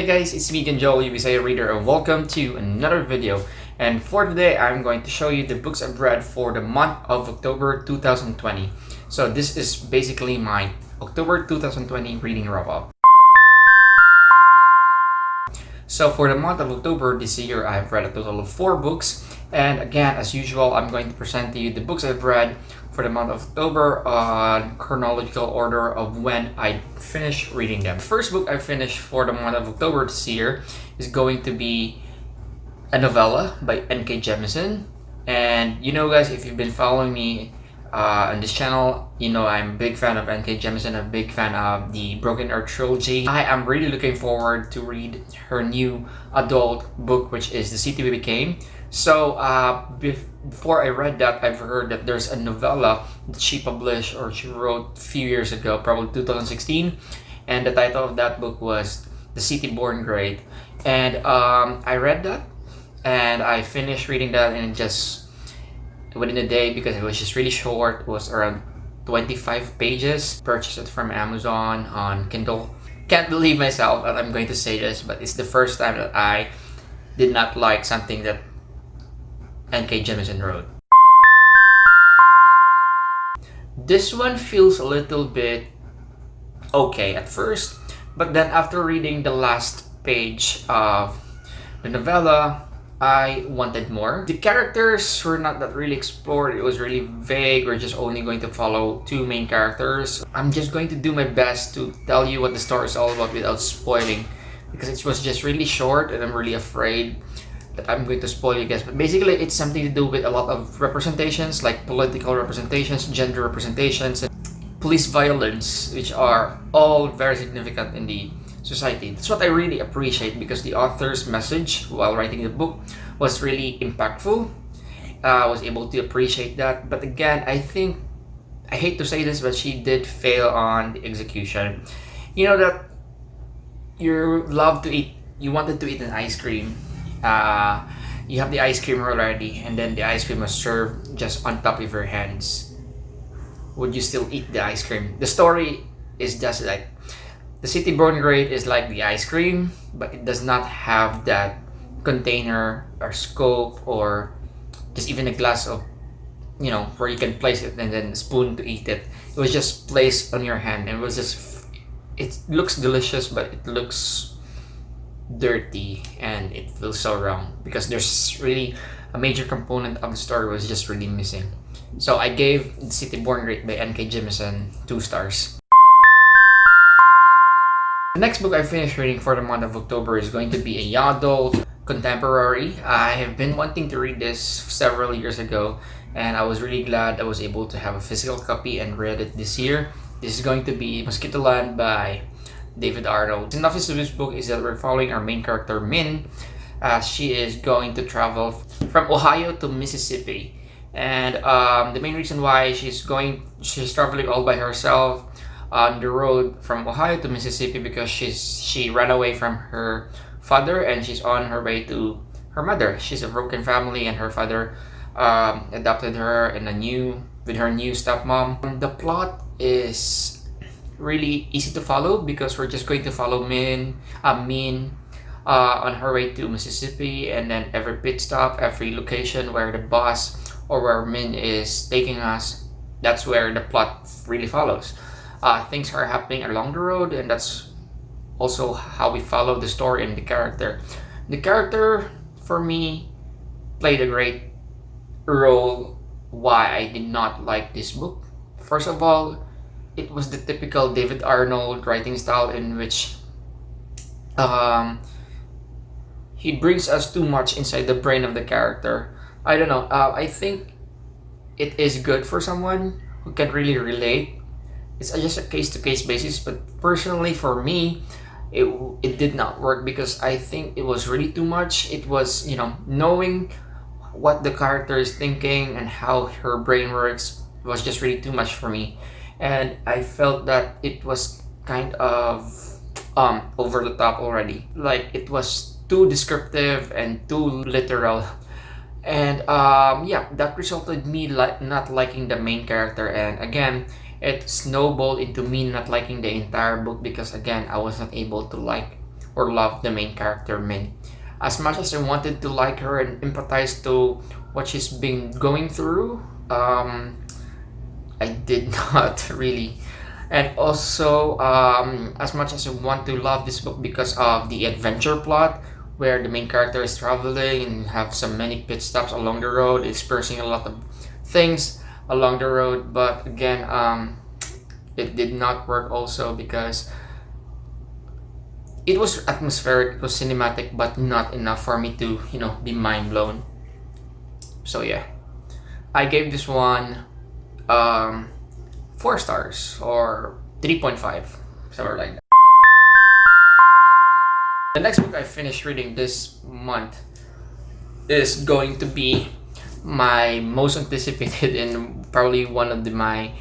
Hey guys, it's me again, Joel, your Bisaya reader, and welcome to another video. And for today, I'm going to show you the books I've read for the month of October 2020. So this is basically my October 2020 reading wrap-up. So for the month of October this year, I've read a total of 4 books. And again, as usual, I'm going to present to you the books I've read for the month of October on chronological order of when I finished reading them. The first book I finished for the month of October this year is going to be a novella by N.K. Jemisin. And you know guys, if you've been following me on this channel, you know I'm a big fan of N.K. Jemisin, a big fan of the Broken Earth trilogy. I am really looking forward to read her new adult book, which is The City We Became. So before I read that, I've heard that there's a novella that she published or she wrote a few years ago, probably 2016, and the title of that book was The Cityborn Great. And I read that and I finished reading that in just within a day because it was just really short. It was around 25 pages. Purchased it from Amazon on Kindle. Can't believe myself that I'm going to say this, but it's the first time that I did not like something that N.K. Jemisin wrote. This one feels a little bit okay at first, but then after reading the last page of the novella, I wanted more. The characters were not that really explored. It was really vague. We're just only going to follow 2 main characters. I'm just going to do my best to tell you what the story is all about without spoiling, because it was just really short and I'm really afraid that I'm going to spoil you guys. But basically it's something to do with a lot of representations, like political representations, gender representations, and police violence, which are all very significant in the society. That's what I really appreciate, because the author's message while writing the book was really impactful. I was able to appreciate that. But again, I think, I hate to say this, but she did fail on the execution. You know that you wanted to eat an ice cream. You have the ice cream already, and then the ice cream was served just on top of your hands. Would you still eat the ice cream? The story is just like The Cityborn Great is like the ice cream, but it does not have that container or scope or just even a glass of, you know, where you can place it and then a spoon to eat it. It was just placed on your hand, and it was just, it looks delicious, but it looks dirty and it feels so wrong because there's really a major component of the story was just really missing. So I gave The Cityborn Great by N.K. Jemisin 2 stars. The next book I finished reading for the month of October is going to be a young adult contemporary. I have been wanting to read this several years ago, and I was really glad I was able to have a physical copy and read it this year. This is going to be Mosquito Land by David Arnold. The synopsis of this book is that we're following our main character Min. She is going to travel from Ohio to Mississippi, and the main reason why she's traveling all by herself on the road from Ohio to Mississippi because she ran away from her father and she's on her way to her mother. She's a broken family, and her father adopted her with her new stepmom. The plot is really easy to follow because we're just going to follow Min on her way to Mississippi, and then every pit stop, every location where the bus or where Min is taking us, that's where the plot really follows. Things are happening along the road, and that's also how we follow the story and the character. The character, for me, played a great role why I did not like this book. First of all, it was the typical David Arnold writing style in which he brings us too much inside the brain of the character. I don't know. I think it is good for someone who can really relate. It's just a case-to-case basis, but personally for me, it did not work because I think it was really too much. It was, you know, knowing what the character is thinking and how her brain works was just really too much for me. And I felt that it was kind of over the top already. Like it was too descriptive and too literal. And yeah, that resulted me not liking the main character. And again, it snowballed into me not liking the entire book because again, I was not able to like or love the main character Min. As much as I wanted to like her and empathize to what she's been going through, I did not really. And also, as much as I want to love this book because of the adventure plot, where the main character is traveling and have some many pit stops along the road, experiencing a lot of things along the road. But again, it did not work also because it was atmospheric, it was cinematic, but not enough for me to, be mind blown. So yeah, I gave this one 4 stars or 3.5, somewhere like that. The next book I finished reading this month is going to be my most anticipated and probably one of my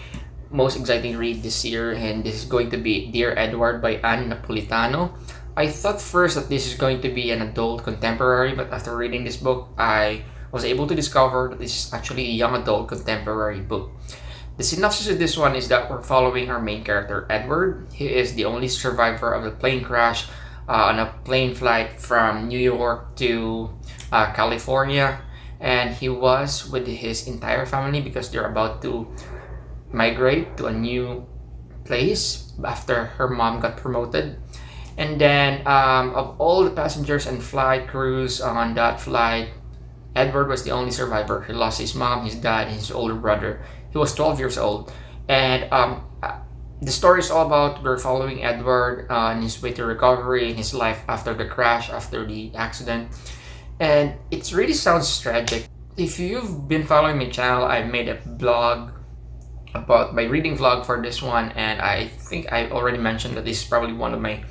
most exciting read this year, and this is going to be Dear Edward by Anne Napolitano. I thought first that this is going to be an adult contemporary, but after reading this book, I was able to discover that this is actually a young adult contemporary book. The synopsis of this one is that we're following our main character, Edward. He is the only survivor of the plane crash on a plane flight from New York to California, and he was with his entire family because they're about to migrate to a new place after her mom got promoted. And then, of all the passengers and flight crews on that flight, Edward was the only survivor. He lost his mom, his dad, and his older brother. He was 12 years old. And the story is all about we're following Edward on his way to recovery in his life after the crash, after the accident. And it really sounds tragic. If you've been following my channel, I made a blog about my reading vlog for this one, and I think I already mentioned that this is probably one of my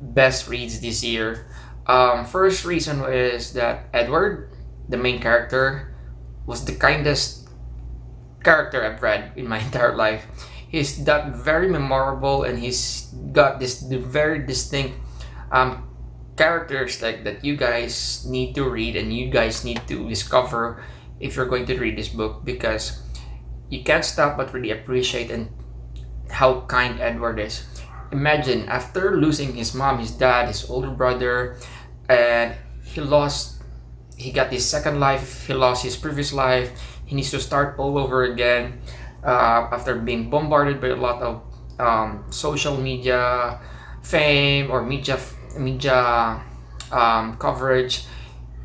best reads this year. First reason is that Edward, the main character, was the kindest character I've read in my entire life. He's that very memorable, and he's got this very distinct characteristic that you guys need to read and you guys need to discover if you're going to read this book, because you can't stop but really appreciate and how kind Edward is. Imagine after losing his mom, his dad, his older brother, and he got his second life, he lost his previous life, he needs to start all over again after being bombarded by a lot of social media fame or media coverage.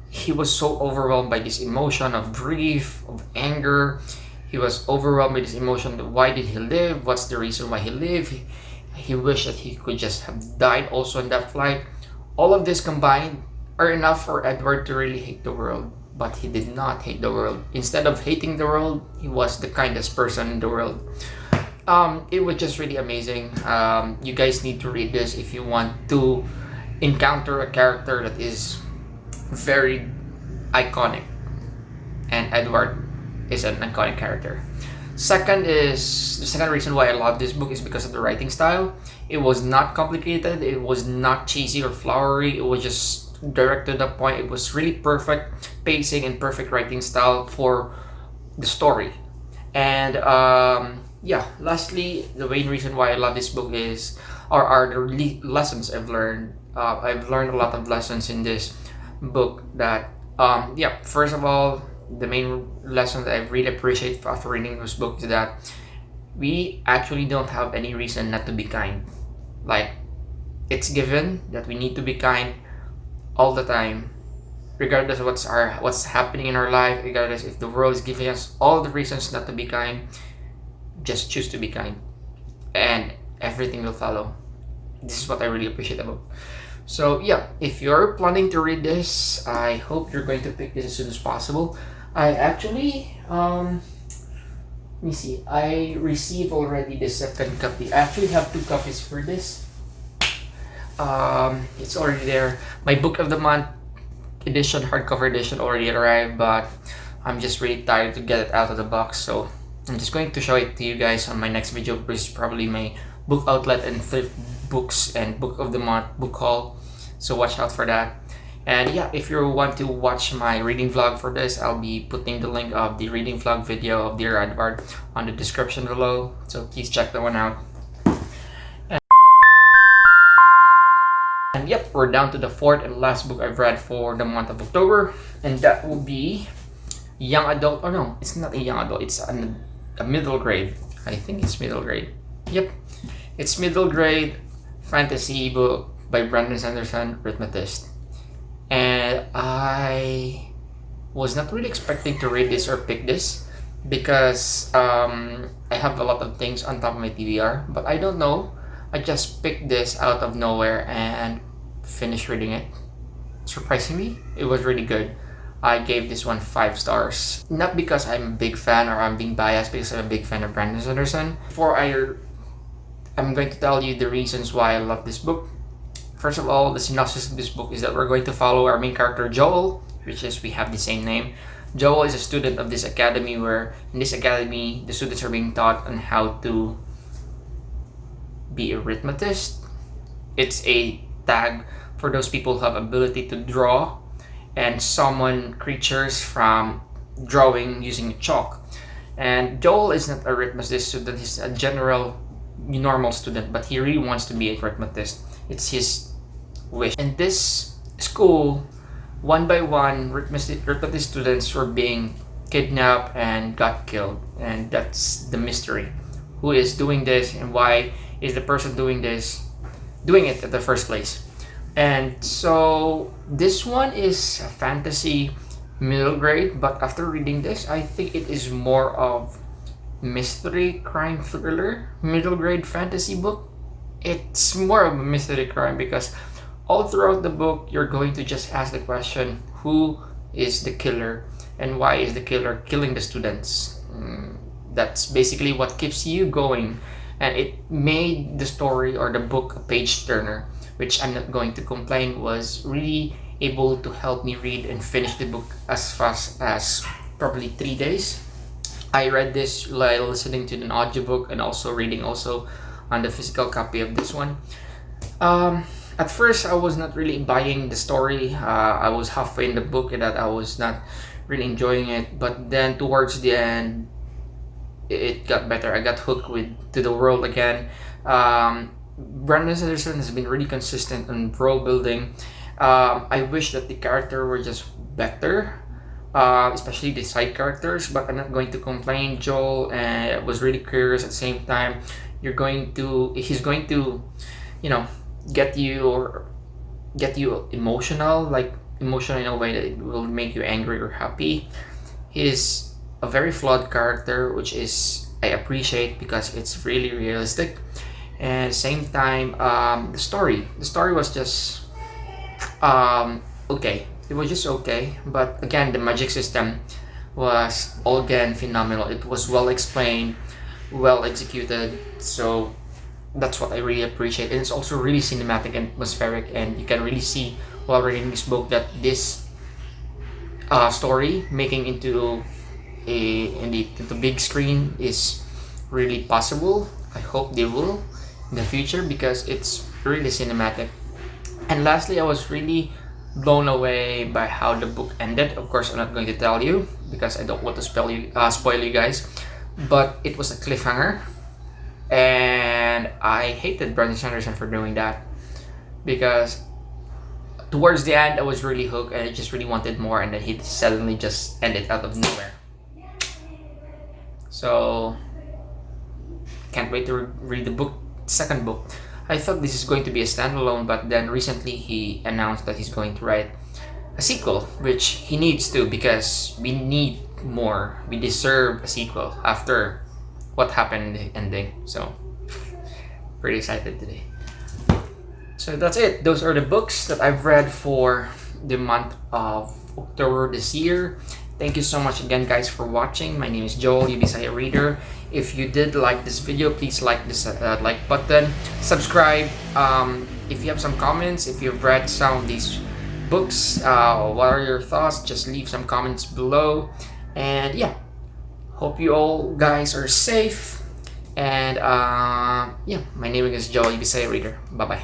He was so overwhelmed by this emotion of grief, of anger. He was overwhelmed by this emotion of why did he live? What's the reason why he lived? He wished that he could just have died also in that flight. All of this combined are enough for Edward to really hate the world. But he did not hate the world. Instead of hating the world, he was the kindest person in the world. It was just really amazing. You guys need to read this if you want to encounter a character that is very iconic. And Edward is an iconic character. The second reason why I love this book is because of the writing style. It was not complicated, it was not cheesy or flowery, it was just direct to the point. It was really perfect pacing and perfect writing style for the story. And lastly, the main reason why I love this book are the lessons I've learned. I've learned a lot of lessons in this book that first of all, the main lesson that I really appreciate after reading this book is that we actually don't have any reason not to be kind. Like, it's given that we need to be kind all the time, regardless of what's happening in our life, regardless if the world is giving us all the reasons not to be kind. Just choose to be kind, and everything will follow. This is what I really appreciate about. So yeah, if you're planning to read this, I hope you're going to pick this as soon as possible. I actually let me see. I received already the second copy. I actually have 2 copies for this. It's already there. My book of the month edition, hardcover edition, already arrived, but I'm just really tired to get it out of the box, so I'm just going to show it to you guys on my next video, which is probably my book outlet and thrift books and book of the month book haul, so watch out for that. And yeah, if you want to watch my reading vlog for this, I'll be putting the link of the reading vlog video of Dear Edward on the description below, so please check that one out. And And yep, we're down to the fourth and last book I've read for the month of October, and that will be young adult. Oh no, it's not a young adult, it's a middle grade. I think it's middle grade. Yep, it's middle grade fantasy book by Brandon Sanderson, Rhythmatist. And I was not really expecting to read this or pick this because I have a lot of things on top of my TBR, but I don't know. I just picked this out of nowhere and finished reading it. Surprisingly, it was really good. I gave this one 5 stars. Not because I'm a big fan or I'm being biased, because I'm a big fan of Brandon Sanderson. I'm going to tell you the reasons why I love this book. First of all, the synopsis of this book is that we're going to follow our main character Joel, which is, we have the same name. Joel is a student of this academy where, in this academy, the students are being taught on how to be a rhythmatist. It's a tag for those people who have ability to draw and summon creatures from drawing using chalk. And Joel is not a rhythmatist student, he's a general normal student, but he really wants to be a rhythmatist. It's his wish. In this school, one by one, rhythmatist students were being kidnapped and got killed, and that's the mystery. Who is doing this, and why is the person doing it in the first place? And so this one is a fantasy middle grade, but after reading this, I think it is more of mystery crime thriller middle grade fantasy book. It's more of a mystery crime because all throughout the book you're going to just ask the question, who is the killer and why is the killer killing the students? That's basically what keeps you going, and it made the story or the book a page turner, which I'm not going to complain, was really able to help me read and finish the book as fast as probably 3 days. I read this while listening to an audiobook and also reading also on the physical copy of this one. At first, I was not really buying the story. I was halfway in the book and that I was not really enjoying it. But then towards the end, it got better. I got hooked to the world again. Brandon Sanderson has been really consistent on world building. I wish that the character were just better, especially the side characters. But I'm not going to complain. Joel was really curious at the same time. He's going to, get you emotional in a way that it will make you angry or happy. He's a very flawed character, which is I appreciate because it's really realistic. And at the same time, the story was just okay. It was just okay, but again, the magic system was all again phenomenal. It was well explained, well executed, so that's what I really appreciate. And it's also really cinematic and atmospheric, and you can really see while reading this book that this story making into the big screen is really possible. I hope they will in the future because it's really cinematic. And lastly, I was really blown away by how the book ended. Of course, I'm not going to tell you because I don't want to spoil you guys, but it was a cliffhanger, and I hated Brandon Sanderson for doing that because towards the end I was really hooked and I just really wanted more, and then he suddenly just ended out of nowhere. So can't wait to read the second book. I thought this is going to be a standalone, but then recently he announced that he's going to write a sequel, which he needs to because we need more. We deserve a sequel after what happened in the ending. So pretty excited today. So that's it. Those are the books that I've read for the month of October this year. Thank you so much again, guys, for watching. My name is Joel, your Bisaya reader. If you did like this video, please like this like button, subscribe. If you have some comments, if you've read some of these books, what are your thoughts? Just leave some comments below. And yeah, hope you all guys are safe. And yeah, my name is Joel, your Bisaya reader. Bye bye.